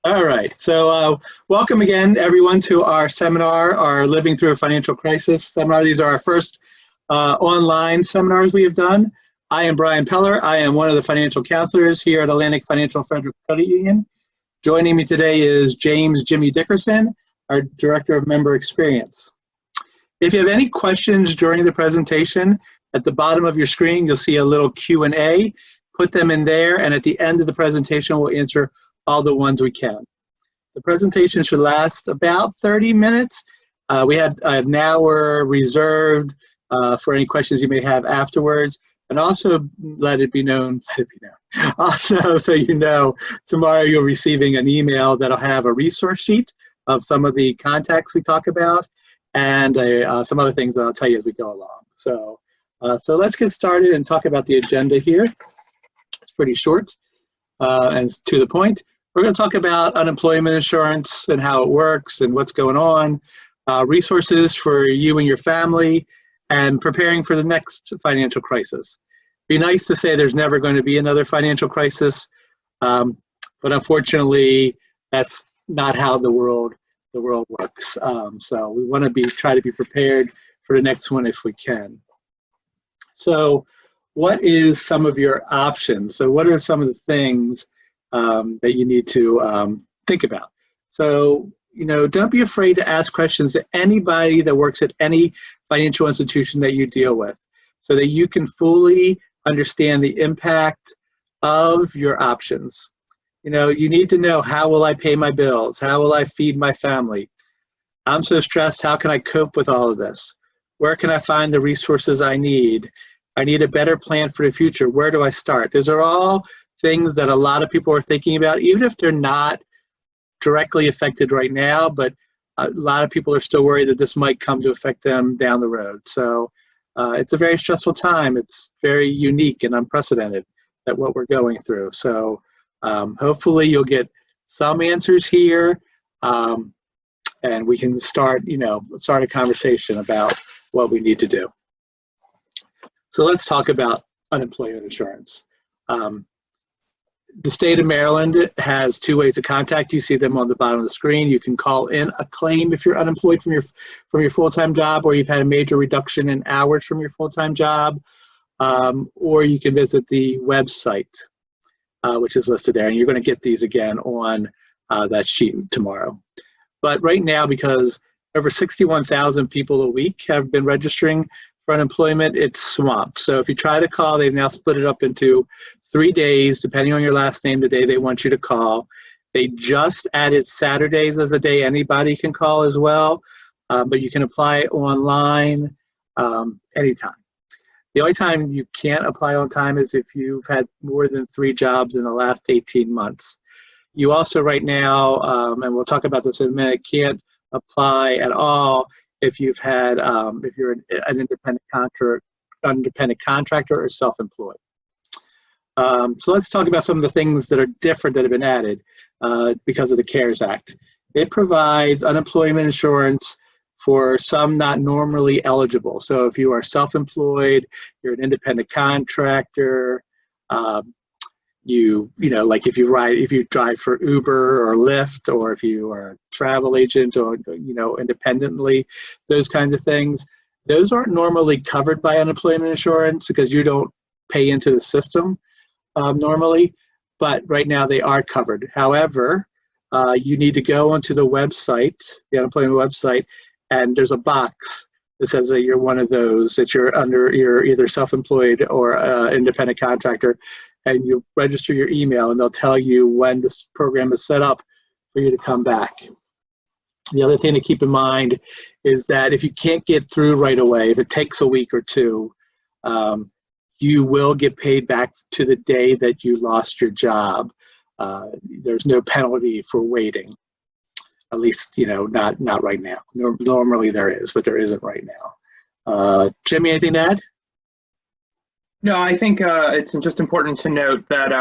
All right, so welcome again, everyone, to our seminar, our Living Through a Financial Crisis seminar. These are our first online seminars we have done. I am Brian Peller. I am one of the financial counselors here at Atlantic Financial Federal Credit Union. Joining me today is James Jimmy Dickerson, our Director of Member Experience. If you have any questions during the presentation, at the bottom of your screen, you'll see a little Q&A. Put them in there, and at the end of the presentation, we'll answer all the ones we can. The presentation should last about 30 minutes. We have an hour reserved for any questions you may have afterwards. And also let it be known, also so you know, tomorrow you're receiving an email that'll have a resource sheet of some of the contacts we talk about and some other things that I'll tell you as we go along. So let's get started and talk about the agenda here. It's pretty short and to the point. We're going to talk about unemployment insurance and how it works and what's going on, resources for you and your family, and preparing for the next financial crisis. Be nice to say there's never going to be another financial crisis, but unfortunately, that's not how the world works. So we want to try to be prepared for the next one if we can. So what is some of your options? So what are some of the things that you need to think about? So, don't be afraid to ask questions to anybody that works at any financial institution that you deal with so that you can fully understand the impact of your options. You need to know, how will I pay my bills? How will I feed my family? I'm so stressed. How can I cope with all of this? Where can I find the resources I need? I need a better plan for the future. Where do I start? Those are all things that a lot of people are thinking about, even if they're not directly affected right now, but a lot of people are still worried that this might come to affect them down the road. So it's a very stressful time. It's very unique and unprecedented at what we're going through. So hopefully you'll get some answers here, and we can start a conversation about what we need to do. So let's talk about unemployment insurance. The state of Maryland has two ways to contact you. See them on the bottom of the screen. You can call in a claim if you're unemployed from your full-time job, or you've had a major reduction in hours from your full-time job, or you can visit the website, which is listed there. And you're going to get these again on that sheet tomorrow. But right now, because over 61,000 people a week have been registering for unemployment, it's swamped. So if you try to call, they've now split it up into 3 days, depending on your last name, the day they want you to call. They just added Saturdays as a day anybody can call as well, but you can apply online anytime. The only time you can't apply on time is if you've had more than 3 jobs in the last 18 months. You also right now, and we'll talk about this in a minute, can't apply at all if you've had, if you're an independent contractor or self-employed. So let's talk about some of the things that are different that have been added because of the CARES Act. It provides unemployment insurance for some not normally eligible. So if you are self-employed, you're an independent contractor, like if you drive for Uber or Lyft, or if you are a travel agent or, independently, those kinds of things, those aren't normally covered by unemployment insurance because you don't pay into the system normally, but right now they are covered. However, you need to go onto the website, the unemployment website, and there's a box that says that you're one of those, that you're either self-employed or independent contractor, and you register your email, and they'll tell you when this program is set up for you to come back. The other thing to keep in mind is that if you can't get through right away, if it takes a week or two, you will get paid back to the day that you lost your job. There's no penalty for waiting, at least not right now. Normally there is, but there isn't right now. Jimmy, anything to add? No, I think it's just important to note that,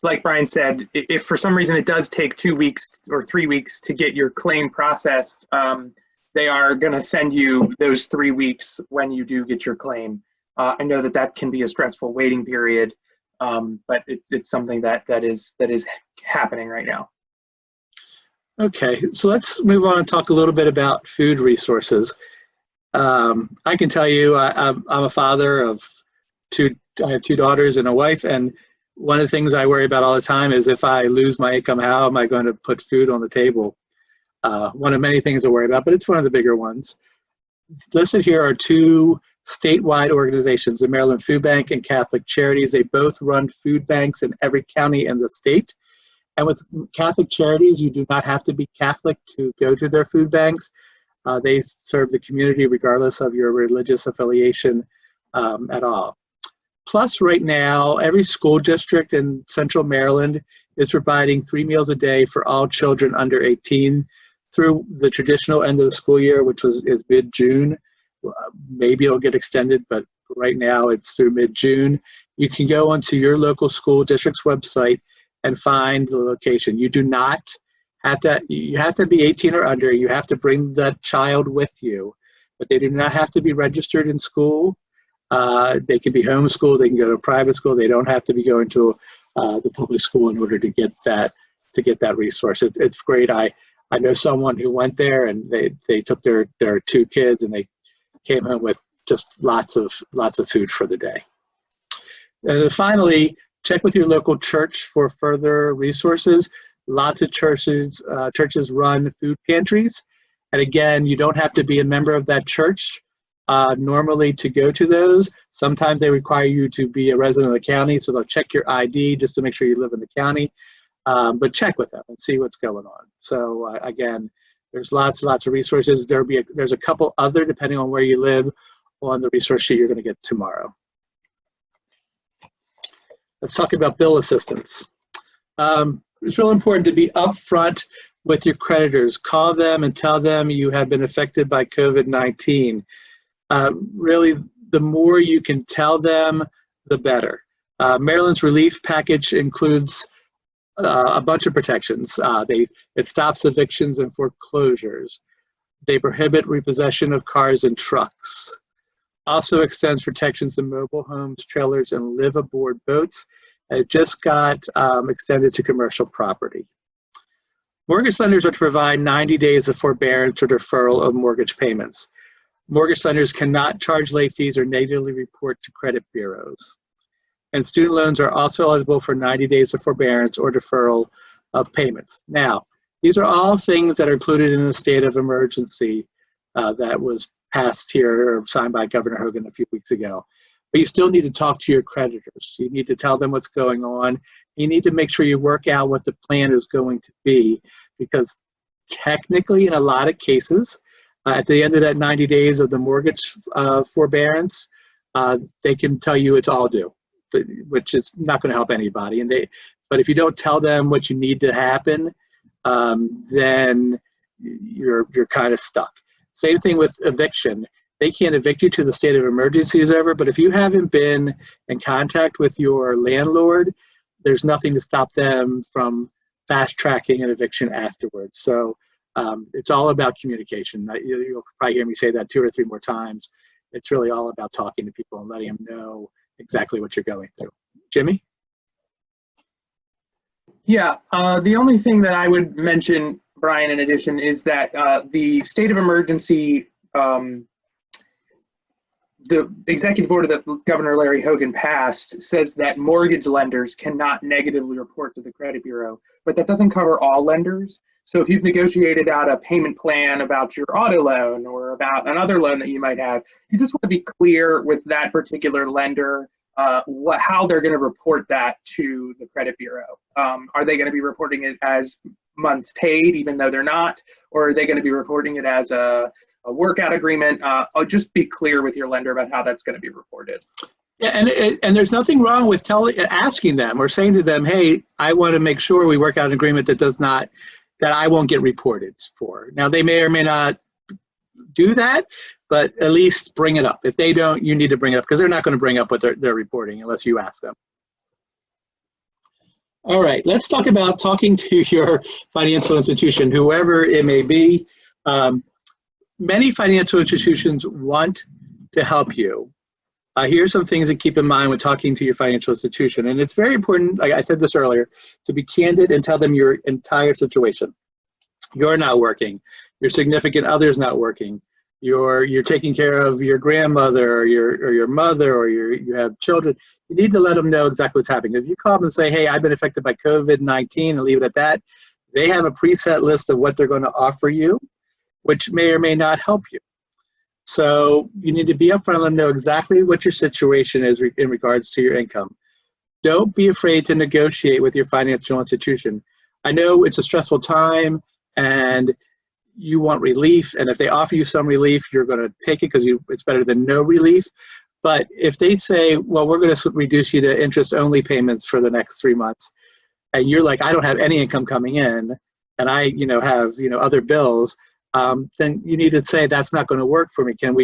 like Brian said, if for some reason it does take 2 weeks or 3 weeks to get your claim processed, they are going to send you those 3 weeks when you do get your claim. I know that can be a stressful waiting period, but it's something that is happening right now. Okay, so let's move on and talk a little bit about food resources. I can tell you, I'm a father of two. I have two daughters and a wife, and one of the things I worry about all the time is if I lose my income, how am I going to put food on the table? One of many things to worry about, but it's one of the bigger ones. Listed here are two statewide organizations, the Maryland Food Bank and Catholic Charities. They both run food banks in every county in the state. And with Catholic Charities, you do not have to be Catholic to go to their food banks. They serve the community regardless of your religious affiliation at all. Plus, right now, every school district in Central Maryland is providing 3 meals a day for all children under 18 through the traditional end of the school year, which is mid-June. Maybe it'll get extended, but right now it's through mid-June. You can go onto your local school district's website and find the location. You do not have to, you have to be 18 or under. You have to bring that child with you, but they do not have to be registered in school. They can be homeschooled, they can go to a private school. They don't have to be going to the public school in order to get that resource. It's great. I know someone who went there and they took their 2 kids and they came home with just lots of food for the day. And then finally, check with your local church for further resources. Lots of churches run food pantries. And again, you don't have to be a member of that church normally to go to those. Sometimes they require you to be a resident of the county, so they'll check your ID just to make sure you live in the county. But check with them and see what's going on. So again, there's lots of resources. There's a couple other, depending on where you live, on the resource sheet you're going to get tomorrow. Let's talk about bill assistance. It's really important to be upfront with your creditors. Call them and tell them you have been affected by COVID-19. Really, the more you can tell them, the better. Maryland's relief package includes a bunch of protections. It stops evictions and foreclosures. They prohibit repossession of cars and trucks. Also extends protections to mobile homes, trailers, and live aboard boats. It just got extended to commercial property. Mortgage lenders are to provide 90 days of forbearance or deferral of mortgage payments. Mortgage lenders cannot charge late fees or negatively report to credit bureaus. And student loans are also eligible for 90 days of forbearance or deferral of payments. Now, these are all things that are included in the state of emergency that was passed here or signed by Governor Hogan a few weeks ago. But you still need to talk to your creditors. You need to tell them what's going on. You need to make sure you work out what the plan is going to be, because technically in a lot of cases, at the end of that 90 days of the mortgage forbearance, they can tell you it's all due, which is not going to help anybody. But if you don't tell them what you need to happen, then you're kind of stuck. Same thing with eviction. They can't evict you till the state of emergency is over, but if you haven't been in contact with your landlord, there's nothing to stop them from fast-tracking an eviction afterwards. So it's all about communication. You'll probably hear me say that 2 or 3 more times. It's really all about talking to people and letting them know exactly what you're going through. Jimmy? Yeah, the only thing that I would mention, Brian, in addition, is that the state of emergency, the executive order that Governor Larry Hogan passed says that mortgage lenders cannot negatively report to the credit bureau, but that doesn't cover all lenders. So if you've negotiated out a payment plan about your auto loan or about another loan that you might have, you just want to be clear with that particular lender how they're going to report that to the credit bureau. Are they going to be reporting it as months paid, even though they're not, or are they going to be reporting it as a workout agreement? Just be clear with your lender about how that's going to be reported. Yeah, and there's nothing wrong with asking them or saying to them, hey, I want to make sure we work out an agreement that I won't get reported for. Now, they may or may not do that, but at least bring it up. If they don't, you need to bring it up, because they're not going to bring up what they're reporting unless you ask them. All right, let's talk about talking to your financial institution, whoever it may be. Many financial institutions want to help you. Here's some things to keep in mind when talking to your financial institution. And it's very important, like I said this earlier, to be candid and tell them your entire situation. you're not working, your significant other's not working, you're taking care of your grandmother or your mother, or you have children, you need to let them know exactly what's happening. If you call them and say, hey, I've been affected by COVID-19, and leave it at that, they have a preset list of what they're going to offer you, which may or may not help you. So you need to be upfront and let them know exactly what your situation is in regards to your income. Don't be afraid to negotiate with your financial institution. I know it's a stressful time and you want relief, and if they offer you some relief, you're going to take it because it's better than no relief. But if they say, well, we're going to reduce you to interest-only payments for the next 3 months, and you're like, I don't have any income coming in, and I have other bills, then you need to say, that's not going to work for me. Can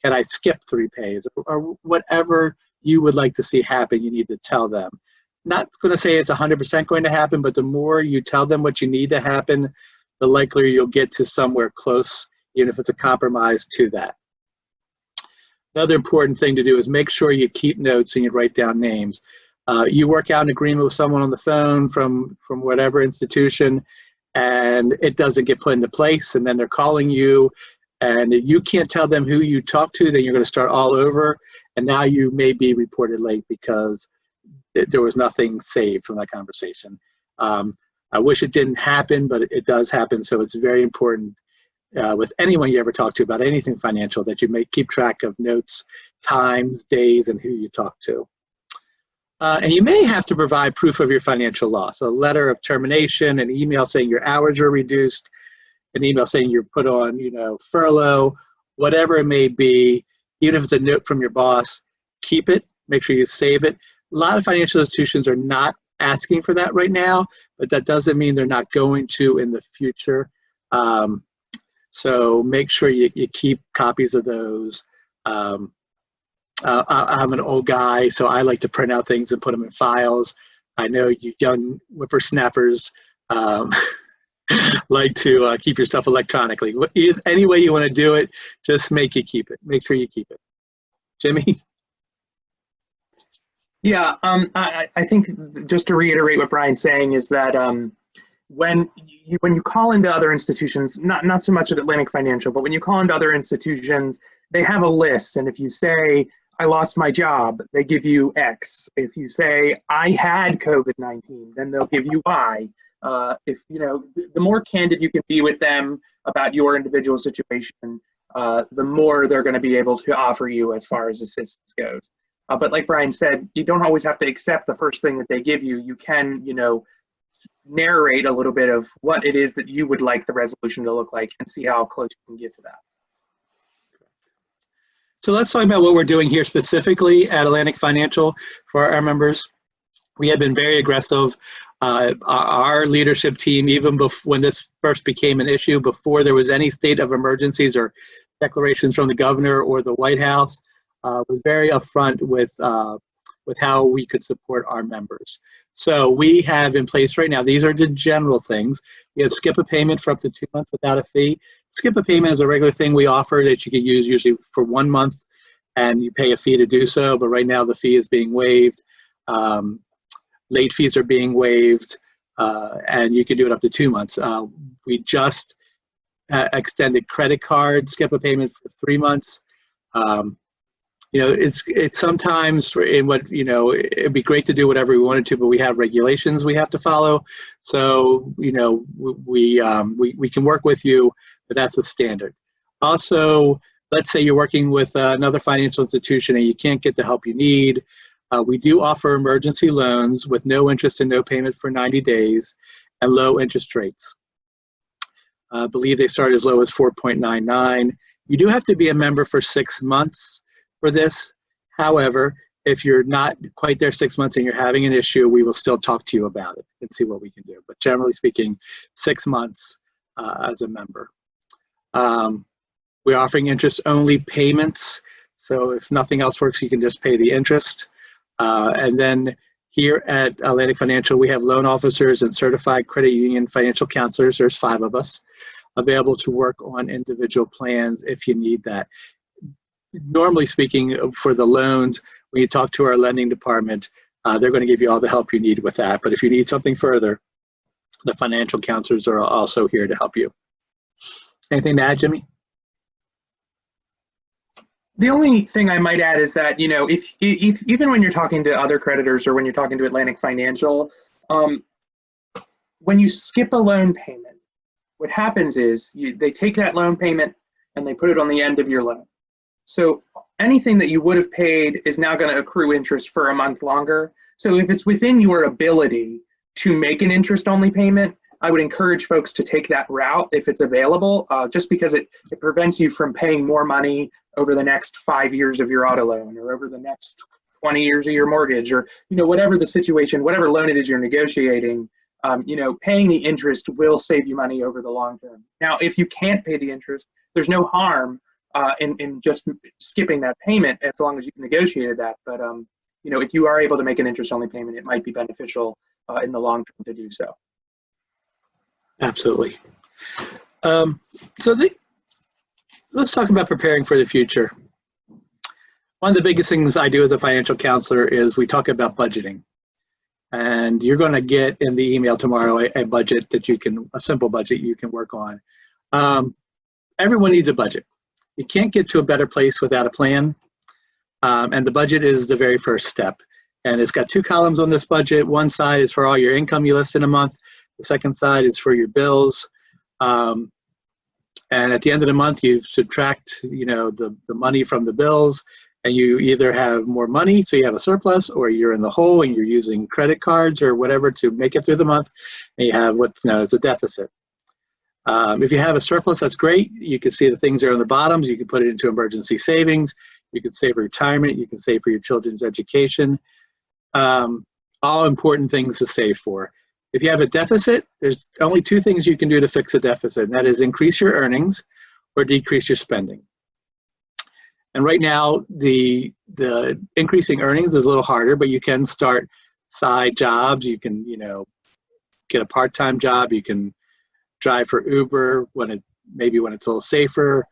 I skip 3 pays? Or whatever you would like to see happen, you need to tell them. Not going to say it's 100% going to happen, but the more you tell them what you need to happen, the likelier you'll get to somewhere close, even if it's a compromise to that. Another important thing to do is make sure you keep notes and you write down names. You work out an agreement with someone on the phone from whatever institution, and it doesn't get put into place, and then they're calling you, and you can't tell them who you talked to, then you're going to start all over, and now you may be reported late because there was nothing saved from that conversation. I wish it didn't happen, but it does happen, so it's very important with anyone you ever talk to about anything financial that you may keep track of notes, times, days, and who you talk to. And you may have to provide proof of your financial loss, a letter of termination, an email saying your hours are reduced, an email saying you're put on furlough, whatever it may be. Even if it's a note from your boss, keep it, make sure you save it. A lot of financial institutions are not asking for that right now, but that doesn't mean they're not going to in the future. So make sure you keep copies of those. I'm an old guy, so I like to print out things and put them in files. I know you young whippersnappers like to keep your stuff electronically. Any way you want to do it, just make sure you keep it. Jimmy? Yeah, I think just to reiterate what Brian's saying is that when you call into other institutions, not so much at Atlantic Financial, but when you call into other institutions, they have a list, and if you say, I lost my job, they give you X. If you say, I had COVID-19, then they'll give you Y. The more candid you can be with them about your individual situation, the more they're going to be able to offer you as far as assistance goes. But like Brian said, you don't always have to accept the first thing that they give you. You can, narrate a little bit of what it is that you would like the resolution to look like and see how close you can get to that. So let's talk about what we're doing here specifically at Atlantic Financial for our members. We have been very aggressive. Our leadership team, even when this first became an issue, before there was any state of emergencies or declarations from the governor or the White House, was very upfront with how we could support our members. So we have in place right now, these are the general things. We have skip a payment for up to 2 months without a fee. Skip a payment is a regular thing we offer that you can use usually for 1 month, and you pay a fee to do so, but right now the fee is being waived. Late fees are being waived, and you can do it up to 2 months. We just extended credit card skip a payment for 3 months. It's sometimes in what, it'd be great to do whatever we wanted to, but we have regulations we have to follow. So, we can work with you, but that's a standard. Also, let's say you're working with another financial institution and you can't get the help you need. We do offer emergency loans with no interest and no payment for 90 days and low interest rates. I believe they start as low as 4.99. You do have to be a member for 6 months for this. However, if you're not quite there 6 months and you're having an issue, we will still talk to you about it and see what we can do. But generally speaking, 6 months as a member. We're offering interest-only payments. So if nothing else works, you can just pay the interest. And then here at Atlantic Financial, we have loan officers and certified credit union financial counselors. There's 5 of us available to work on individual plans if you need that. Normally speaking, for the loans, when you talk to our lending department, they're going to give you all the help you need with that. But if you need something further, the financial counselors are also here to help you. Anything to add, Jimmy? The only thing I might add is that, you know, if even when you're talking to other creditors or when you're talking to Atlantic Financial, when you skip a loan payment, what happens is they take that loan payment and they put it on the end of your loan. So anything that you would have paid is now going to accrue interest for a month longer. So if it's within your ability to make an interest-only payment, I would encourage folks to take that route if it's available, just because it prevents you from paying more money over the next 5 years of your auto loan or over the next 20 years of your mortgage, or, you know, whatever the situation, whatever loan it is you're negotiating, you know, paying the interest will save you money over the long term. Now, if you can't pay the interest, there's no harm in just skipping that payment as long as you've negotiated that. But, you know, if you are able to make an interest-only payment, it might be beneficial in the long term to do so. Absolutely. Let's talk about preparing for the future. One of the biggest things I do as a financial counselor is we talk about budgeting. And you're going to get in the email tomorrow a budget that you can, a simple budget you can work on. Everyone needs a budget. You can't get to a better place without a plan. And the budget is the very first step. And it's got two columns on this budget. One side is for all your income you list in a month. The second side is for your bills. And at the end of the month, you subtract, you know, the money from the bills, and you either have more money, so you have a surplus, or you're in the hole and you're using credit cards or whatever to make it through the month, and you have what's known as a deficit. If you have a surplus, that's great. You can see the things there on the bottoms. You can put it into emergency savings. You can save for retirement. You can save for your children's education. All important things to save for. If you have a deficit, there's only two things you can do to fix a deficit, and that is increase your earnings or decrease your spending. And right now, the increasing earnings is a little harder, but you can start side jobs. You can, you know, get a part-time job. You can drive for Uber maybe when it's a little safer,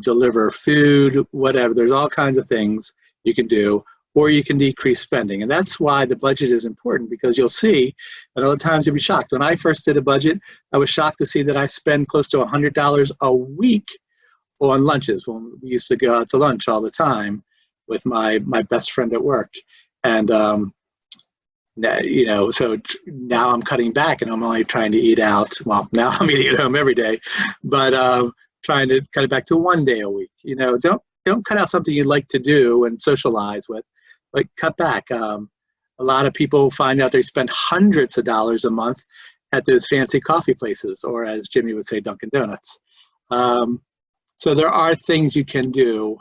deliver food, whatever. There's all kinds of things you can do. Or you can decrease spending. And that's why the budget is important, because you'll see, and other times you'll be shocked. When I first did a budget, I was shocked to see that I spend close to $100 a week on lunches, when we used to go out to lunch all the time with my best friend at work. And, you know, so now I'm cutting back and I'm only trying to eat out. Well, now I'm eating at home every day, but trying to cut it back to 1 day a week. You know, don't cut out something you like to do and socialize with. Like, cut back. A lot of people find out they spend hundreds of dollars a month at those fancy coffee places, or as Jimmy would say, Dunkin' Donuts. So there are things you can do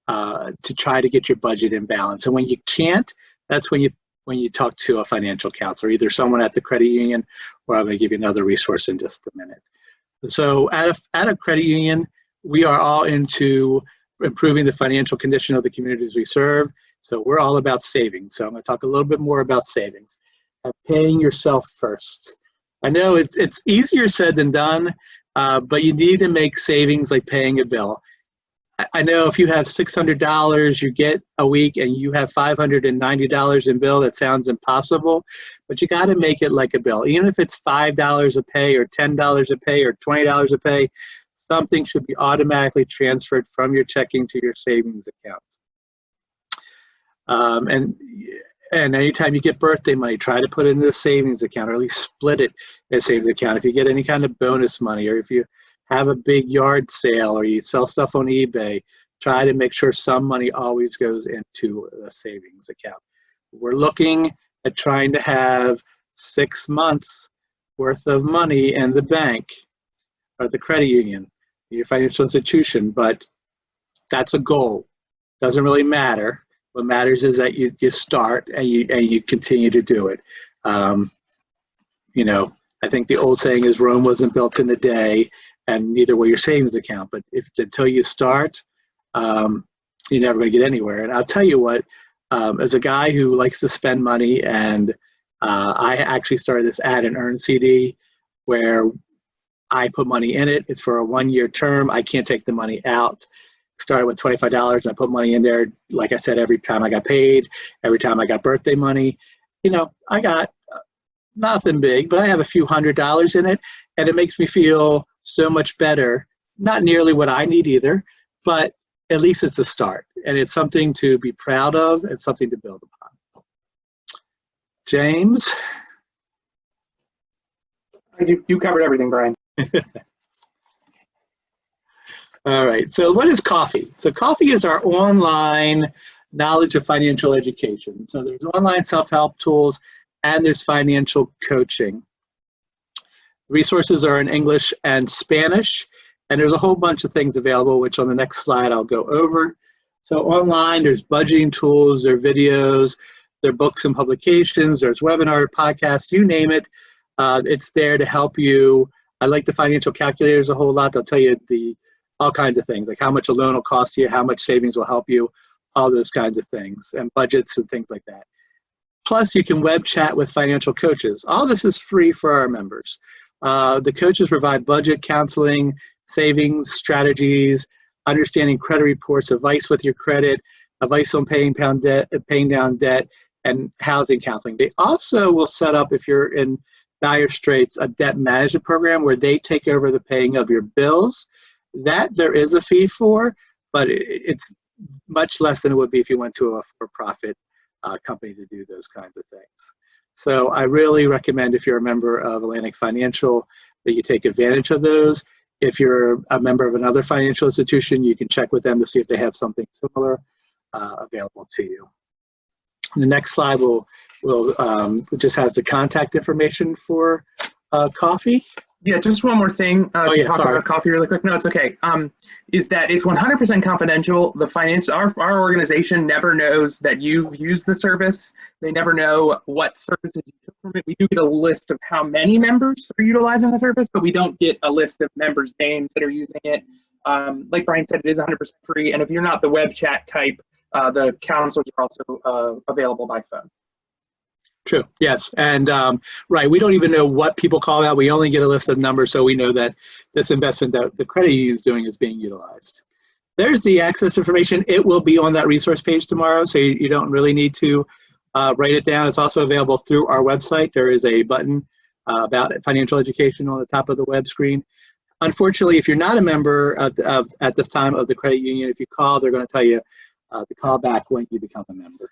to try to get your budget in balance. And when you can't, that's when you talk to a financial counselor, either someone at the credit union, or I'm going to give you another resource in just a minute. So at a credit union, we are all into improving the financial condition of the communities we serve. So we're all about savings. So I'm going to talk a little bit more about savings and paying yourself first. I know it's easier said than done, but you need to make savings like paying a bill. I know if you have $600 you get a week and you have $590 in bill, that sounds impossible, but you got to make it like a bill. Even if it's $5 a pay or $10 a pay or $20 a pay, something should be automatically transferred from your checking to your savings account. And anytime you get birthday money, try to put it into a savings account, or at least split it in a savings account. If you get any kind of bonus money, or if you have a big yard sale, or you sell stuff on eBay, try to make sure some money always goes into a savings account. We're looking at trying to have 6 months worth of money in the bank or the credit union, your financial institution, but that's a goal. Doesn't really matter. What matters is that you start and you continue to do it. You know, I think the old saying is Rome wasn't built in a day, and neither will your savings account. But until you start, you're never going to get anywhere. And I'll tell you what, as a guy who likes to spend money, and I actually started this add and earn CD where I put money in it. It's for a 1-year term. I can't take the money out. Started with $25 and I put money in there, like I said, every time I got paid, every time I got birthday money. You know, I got nothing big, but I have a few $100s in it, and it makes me feel so much better. Not nearly what I need either, but at least it's a start, and it's something to be proud of and something to build upon. James? You covered everything, Brian. All right, so what is Coffee? So Coffee is our online knowledge of financial education. So there's online self-help tools and there's financial coaching. Resources are in English and Spanish, and there's a whole bunch of things available, which on the next slide I'll go over. So online, there's budgeting tools, there are videos, there are books and publications, there's webinar, podcasts, you name it. It's there to help you. I like the financial calculators a whole lot. They'll tell you all kinds of things, like how much a loan will cost you, how much savings will help you, all those kinds of things, and budgets and things like that. Plus, you can web chat with financial coaches. All this is free for our members. The coaches provide budget counseling, savings strategies, understanding credit reports, advice with your credit, advice on paying down debt, and housing counseling. They also will set up, if you're in dire straits, a debt management program where they take over the paying of your bills. That there is a fee for, but it's much less than it would be if you went to a for-profit company to do those kinds of things. So I really recommend, if you're a member of Atlantic Financial, that you take advantage of those. If you're a member of another financial institution, you can check with them to see if they have something similar available to you. The next slide just has the contact information for Coffee. Yeah, just one more thing to talk about Coffee really quick. No, it's okay. Is that it's 100% confidential. Our organization never knows that you've used the service. They never know what services you took from it. We do get a list of how many members are utilizing the service, but we don't get a list of members' names that are using it. Like Brian said, it is 100% free, and if you're not the web chat type, the counselors are also available by phone. True, yes, and right, we don't even know what people call out. We only get a list of numbers, so we know that this investment that the credit union is doing is being utilized. There's the access information. It will be on that resource page tomorrow, so you don't really need to write it down. It's also available through our website. There is a button about financial education on the top of the web screen. Unfortunately, if you're not a member at this time of the credit union, if you call, they're going to tell you to call back when you become a member.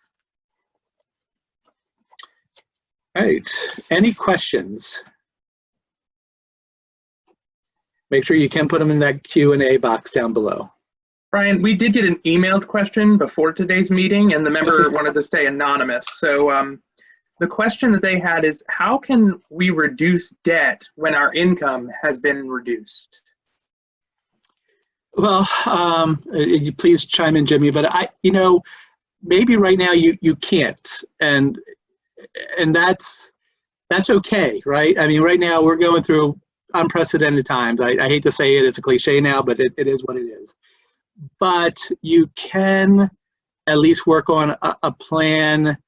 All right, any questions? Make sure you can put them in that Q&A box down below. Brian, we did get an emailed question before today's meeting, and the member wanted to stay anonymous. So the question that they had is, how can we reduce debt when our income has been reduced? Well, please chime in, Jimmy, but maybe right now you can't, and that's okay, right? I mean, right now we're going through unprecedented times. I hate to say it, it's a cliche now, but it is what it is. But you can at least work on a plan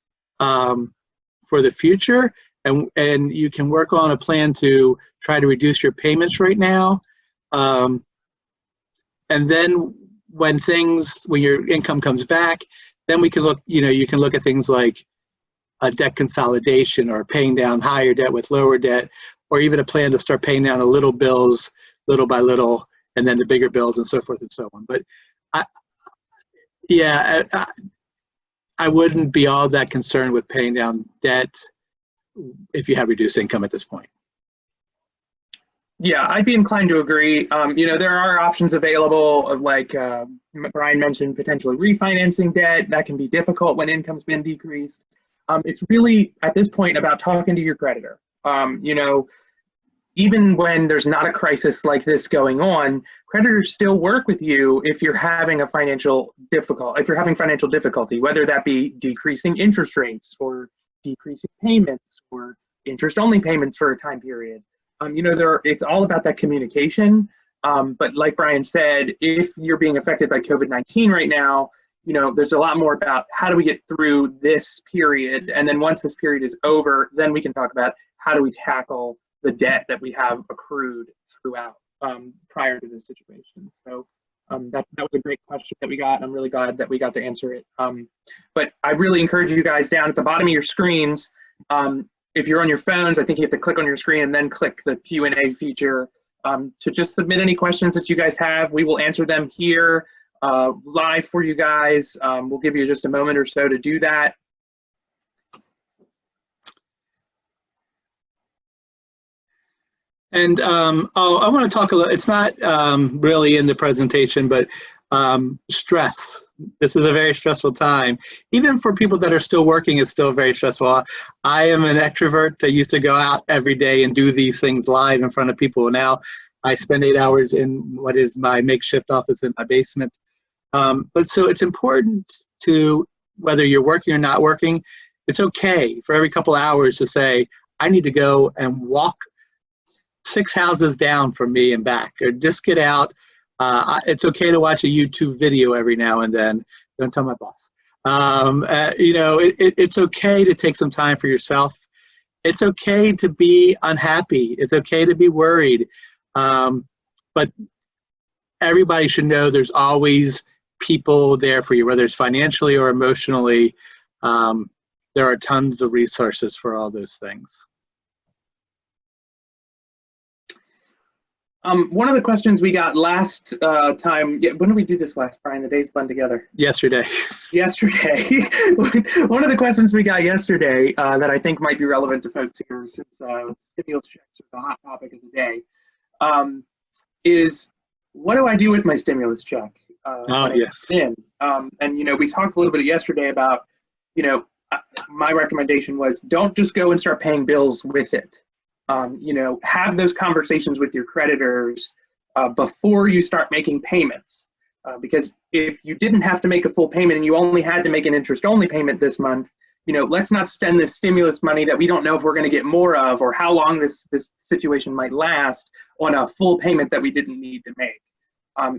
for the future, and you can work on a plan to try to reduce your payments right now. And then when your income comes back, then we can look, you can look at things like a debt consolidation or paying down higher debt with lower debt, or even a plan to start paying down little bills little by little, and then the bigger bills and so forth and so on. But I wouldn't be all that concerned with paying down debt if you have reduced income at this point. Yeah, I'd be inclined to agree. There are options available, like Brian mentioned, potentially refinancing debt. That can be difficult when income's been decreased. It's really, at this point, about talking to your creditor. Even when there's not a crisis like this going on, creditors still work with you if you're having financial difficulty, whether that be decreasing interest rates or decreasing payments or interest-only payments for a time period. It's all about that communication. But like Brian said, if you're being affected by COVID-19 right now, there's a lot more about how do we get through this period, and then once this period is over, then we can talk about how do we tackle the debt that we have accrued throughout prior to this situation. So that was a great question that we got. I'm really glad that we got to answer it. But I really encourage you guys down at the bottom of your screens, if you're on your phones, I think you have to click on your screen and then click the Q&A feature to just submit any questions that you guys have. We will answer them here live for you guys. We'll give you just a moment or so to do that. And I want to talk a little, it's not really in the presentation, but stress. This is a very stressful time. Even for people that are still working, it's still very stressful. I am an extrovert that used to go out every day and do these things live in front of people. Now I spend 8 hours in what is my makeshift office in my basement. But so it's important to, whether you're working or not working, it's okay for every couple hours to say, I need to go and walk 6 houses down from me and back, or just get out. It's okay to watch a YouTube video every now and then. Don't tell my boss. You know, it's okay to take some time for yourself. It's okay to be unhappy. It's okay to be worried. But everybody should know there's always people there for you, whether it's financially or emotionally. There are tons of resources for all those things. One of the questions we got last time, when did we do this last, Brian? The days blend together. Yesterday. Yesterday. One of the questions we got yesterday that I think might be relevant to folks here, since stimulus checks are the hot topic of the day, is what do I do with my stimulus check? Yes. And, you know, we talked a little bit yesterday about, you know, my recommendation was don't just go and start paying bills with it. You know, have those conversations with your creditors before you start making payments. Because if you didn't have to make a full payment and you only had to make an interest-only payment this month, you know, let's not spend this stimulus money that we don't know if we're going to get more of or how long this situation might last on a full payment that we didn't need to make.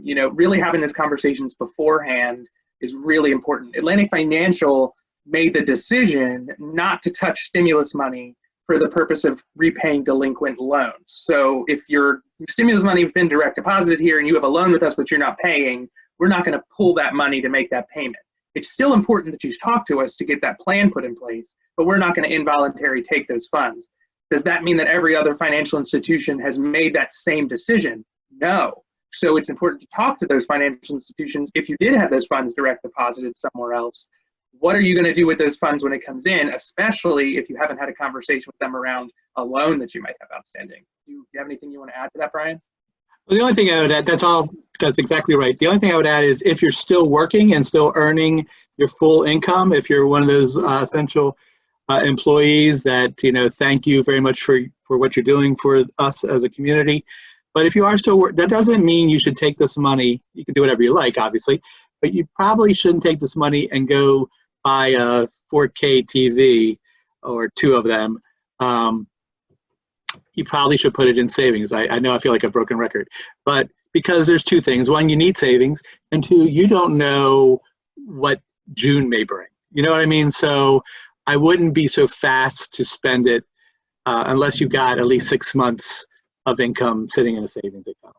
You know, really having those conversations beforehand is really important. Atlantic Financial made the decision not to touch stimulus money for the purpose of repaying delinquent loans. So if your stimulus money has been direct deposited here and you have a loan with us that you're not paying, we're not going to pull that money to make that payment. It's still important that you talk to us to get that plan put in place, but we're not going to involuntarily take those funds. Does that mean that every other financial institution has made that same decision? No. So it's important to talk to those financial institutions. If you did have those funds direct deposited somewhere else, what are you going to do with those funds when it comes in, especially if you haven't had a conversation with them around a loan that you might have outstanding? Do you have anything you want to add to that, Brian? Well, the only thing I would add, that's exactly right. The only thing I would add is if you're still working and still earning your full income, if you're one of those essential employees that, you know, thank you very much for what you're doing for us as a community. But if you are still that doesn't mean you should take this money. You can do whatever you like, obviously, but you probably shouldn't take this money and go buy a 4K TV or 2 of them. You probably should put it in savings. I know I feel like a broken record, but because there's 2 things. 1, you need savings, and 2, you don't know what June may bring. You know what I mean? So I wouldn't be so fast to spend it unless you got at least 6 months of income sitting in a savings account,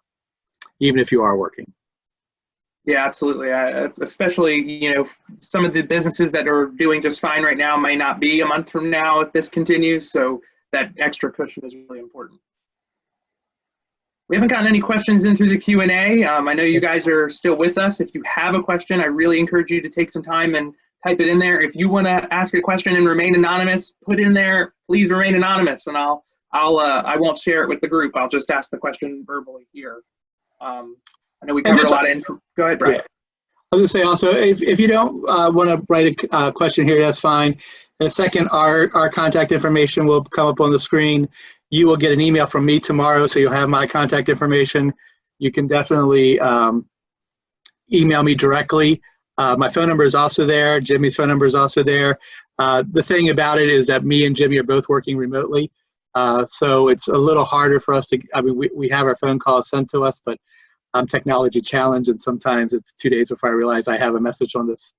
even if you are working. Yeah, absolutely. Especially, you know, some of the businesses that are doing just fine right now may not be a month from now if this continues. So that extra cushion is really important. We haven't gotten any questions in through the Q&A. I know you guys are still with us. If you have a question, I really encourage you to take some time and type it in there. If you want to ask a question and remain anonymous, put in there, please remain anonymous, and I won't share it with the group. I'll just ask the question verbally here. I know we covered a lot of info. Go ahead, Brian. Yeah. I was going to say also, if you don't want to write a question here, that's fine. In a second, our contact information will come up on the screen. You will get an email from me tomorrow, so you'll have my contact information. You can definitely email me directly. My phone number is also there. Jimmy's phone number is also there. The thing about it is that me and Jimmy are both working remotely, so it's a little harder for us to, I mean, we have our phone calls sent to us, but I'm technology challenged, and sometimes it's 2 days before I realize I have a message on this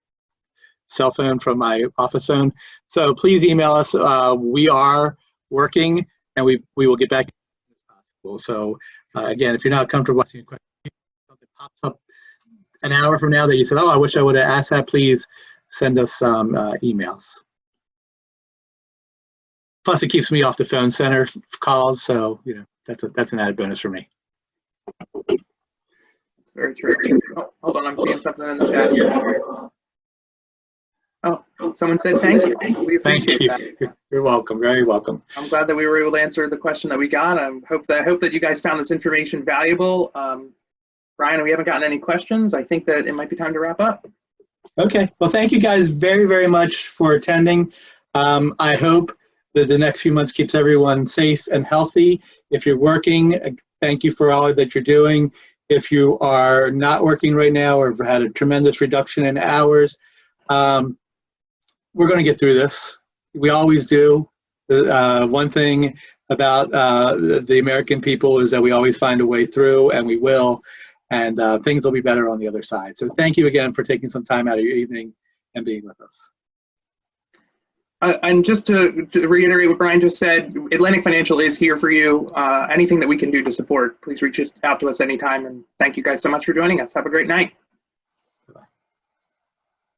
cell phone from my office phone. So please email us. We are working, and we will get back as soon as possible. So again, if you're not comfortable asking a question, something pops up an hour from now that you said, oh, I wish I would have asked that, please send us some emails. Plus, it keeps me off the phone center calls, so that's an added bonus for me. It's very true. Oh, hold on, I'm seeing something in the chat. Oh, someone said thank you. We appreciate that. You're welcome. Very welcome. I'm glad that we were able to answer the question that we got. I hope that you guys found this information valuable. Brian, we haven't gotten any questions. I think that it might be time to wrap up. Okay. Well, thank you guys very, very much for attending. I hope that the next few months keeps everyone safe and healthy. If you're working, thank you for all that you're doing. If you are not working right now or have had a tremendous reduction in hours, we're going to get through this. We always do. One thing about the American people is that we always find a way through, and we will, and things will be better on the other side. So thank you again for taking some time out of your evening and being with us. And just to reiterate what Brian just said, Atlantic Financial is here for you. Anything that we can do to support, please reach out to us anytime. And thank you guys so much for joining us. Have a great night.